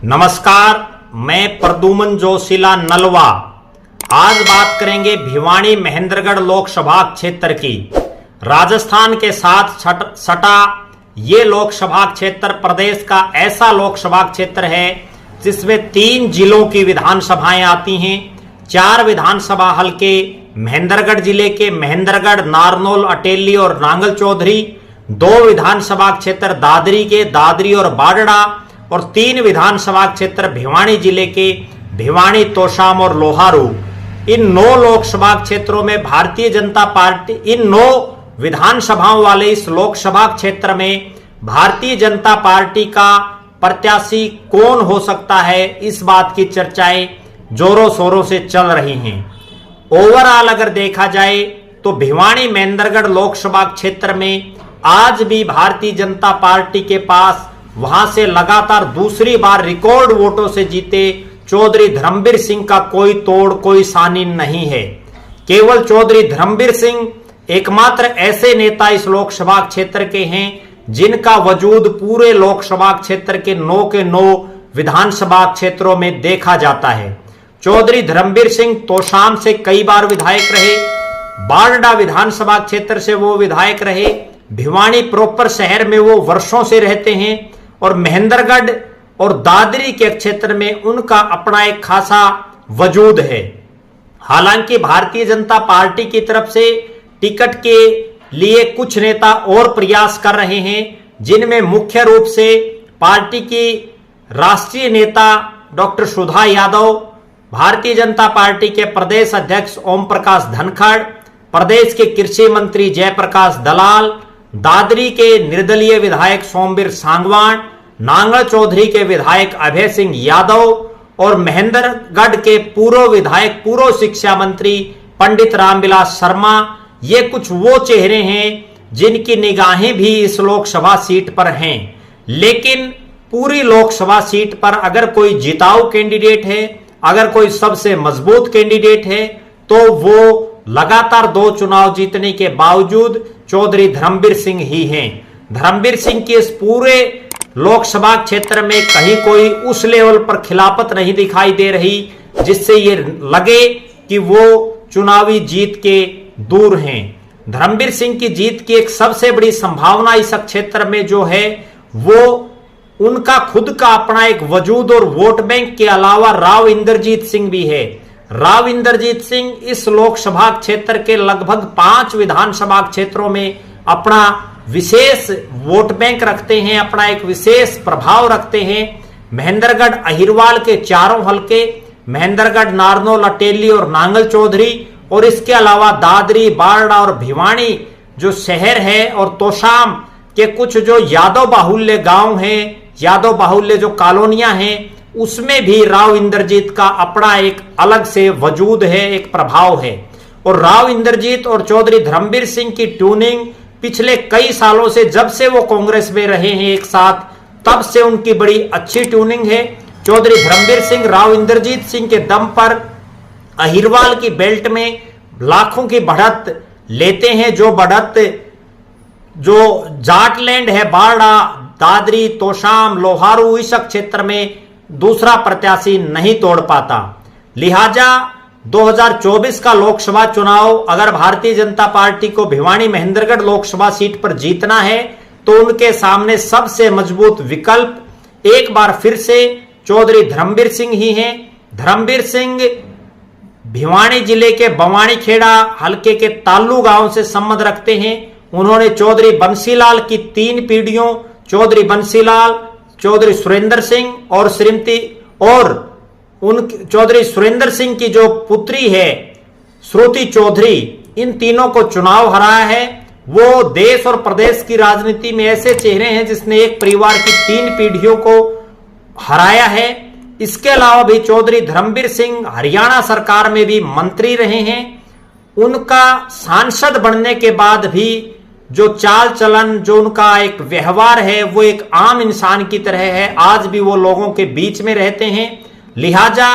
नमस्कार, मैं प्रद्युमन जोशीला नलवा। आज बात करेंगे भिवानी महेंद्रगढ़ लोकसभा क्षेत्र की। राजस्थान के साथ सटा ये लोकसभा क्षेत्र प्रदेश का ऐसा लोकसभा क्षेत्र है जिसमें 3 जिलों की विधानसभाएं आती हैं। 4 विधानसभा हलके महेंद्रगढ़ जिले के महेंद्रगढ़, नारनौल, अटेली और नांगल चौधरी, 2 विधानसभा क्षेत्र दादरी के दादरी और बाडड़ा और 3 विधानसभा क्षेत्र भिवानी जिले के भिवानी, तोशाम और लोहारू। इन 9 लोकसभा क्षेत्रों में भारतीय जनता पार्टी, इन 9 विधानसभाओं वाले इस लोकसभा क्षेत्र में भारतीय जनता पार्टी का प्रत्याशी कौन हो सकता है, इस बात की चर्चाएं जोरों शोरों से चल रही हैं। ओवरऑल अगर देखा जाए तो भिवानी महेंद्रगढ़ लोकसभा क्षेत्र में आज भी भारतीय जनता पार्टी के पास वहां से लगातार दूसरी बार रिकॉर्ड वोटों से जीते चौधरी धर्मवीर सिंह का कोई तोड़, कोई सानी नहीं है। केवल चौधरी धर्मवीर सिंह एकमात्र ऐसे नेता इस लोकसभा क्षेत्र के हैं जिनका वजूद पूरे लोकसभा क्षेत्र के 9 के 9 विधानसभा क्षेत्रों में देखा जाता है। चौधरी धर्मवीर सिंह तोशाम से कई बार विधायक रहे, बाडड़ा विधानसभा क्षेत्र से वो विधायक रहे, भिवानी प्रॉपर शहर में वो वर्षों से रहते हैं और महेंद्रगढ़ और दादरी के क्षेत्र में उनका अपना एक खासा वजूद है। हालांकि भारतीय जनता पार्टी की तरफ से टिकट के लिए कुछ नेता और प्रयास कर रहे हैं, जिनमें मुख्य रूप से पार्टी की राष्ट्रीय नेता डॉक्टर सुधा यादव, भारतीय जनता पार्टी के प्रदेश अध्यक्ष ओम प्रकाश धनखड़, प्रदेश के कृषि मंत्री जयप्रकाश दलाल, दादरी के निर्दलीय विधायक सोमवीर सांगवान, नांगल चौधरी के विधायक अभय सिंह यादव और महेंद्रगढ़ के पूर्व विधायक, पूर्व शिक्षा मंत्री पंडित रामविलास शर्मा। ये कुछ वो चेहरे हैं जिनकी निगाहें भी इस लोकसभा सीट पर हैं। लेकिन पूरी लोकसभा सीट पर अगर कोई जिताऊ कैंडिडेट है, अगर कोई सबसे मजबूत कैंडिडेट है, तो वो लगातार 2 चुनाव जीतने के बावजूद चौधरी धर्मवीर सिंह ही हैं। धर्मवीर सिंह के इस पूरे लोकसभा क्षेत्र में कहीं कोई उस लेवल पर खिलाफत नहीं दिखाई दे रही जिससे ये लगे कि वो चुनावी जीत के दूर हैं। धर्मवीर सिंह की जीत की एक सबसे बड़ी संभावना इस क्षेत्र में जो है वो उनका खुद का अपना एक वजूद और वोट बैंक के अलावा राव इंद्रजीत सिंह भी है। राव इंद्रजीत सिंह इस लोकसभा क्षेत्र के लगभग 5 विधानसभा क्षेत्रों में अपना विशेष वोट बैंक रखते हैं, अपना एक विशेष प्रभाव रखते हैं। महेंद्रगढ़ अहिरवाल के 4 हलके, महेंद्रगढ़, नारनौल, अटेली और नांगल चौधरी और इसके अलावा दादरी, बाडड़ा और भिवानी जो शहर है और तोशाम के कुछ जो यादव बाहुल्य गांव हैं, यादव बाहुल्य जो कॉलोनियां हैं, उसमें भी राव इंद्रजीत का अपना एक अलग से वजूद है, एक प्रभाव है। और राव इंद्रजीत और चौधरी धर्मवीर सिंह की ट्यूनिंग पिछले कई सालों से, जब से वो कांग्रेस में रहे हैं एक साथ, तब से उनकी बड़ी अच्छी ट्यूनिंग है। चौधरी धर्मवीर सिंह राव इंद्रजीत सिंह के दम पर अहिरवाल की बेल्ट में लाखों की बढ़त लेते हैं, जो बढ़त जो जाटलैंड है, बाडड़ा, दादरी, तोशाम, लोहारू, इस क्षेत्र में दूसरा प्रत्याशी नहीं तोड़ पाता। लिहाजा 2024 का लोकसभा चुनाव अगर भारतीय जनता पार्टी को भिवानी महेंद्रगढ़ लोकसभा सीट पर जीतना है तो उनके सामने सबसे मजबूत विकल्प एक बार फिर से चौधरी धर्मवीर सिंह ही हैं। धर्मवीर सिंह भिवानी जिले के बवानीखेड़ा हलके के तालू गांव से संबंध रखते हैं। उन्होंने चौधरी बंसीलाल की 3 पीढ़ियों, चौधरी बंसीलाल, चौधरी सुरेंद्र सिंह और श्रीमती और उन चौधरी सुरेंद्र सिंह की जो पुत्री है श्रुति चौधरी, इन तीनों को चुनाव हराया है। वो देश और प्रदेश की राजनीति में ऐसे चेहरे हैं जिसने एक परिवार की 3 पीढ़ियों को हराया है। इसके अलावा भी चौधरी धर्मवीर सिंह हरियाणा सरकार में भी मंत्री रहे हैं। उनका सांसद बनने के बाद भी जो चाल चलन, जो उनका एक व्यवहार है, वो एक आम इंसान की तरह है। आज भी वो लोगों के बीच में रहते हैं। लिहाजा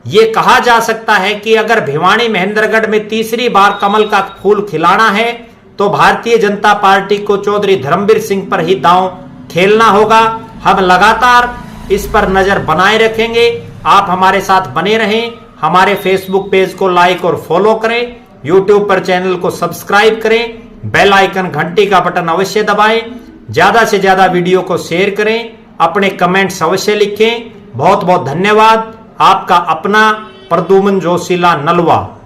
ये कहा जा सकता है कि अगर भिवानी महेंद्रगढ़ में तीसरी बार कमल का फूल खिलाना है तो भारतीय जनता पार्टी को चौधरी धर्मवीर सिंह पर ही दांव खेलना होगा। हम लगातार इस पर नजर बनाए रखेंगे। आप हमारे साथ बने रहें। हमारे फेसबुक पेज को लाइक और फॉलो करें, यूट्यूब पर चैनल को सब्सक्राइब करें, बेल आइकन घंटी का बटन अवश्य दबाएं, ज्यादा से ज्यादा वीडियो को शेयर करें, अपने कमेंट्स अवश्य लिखें। बहुत बहुत धन्यवाद। आपका अपना प्रद्युमन जोशीला नलवा।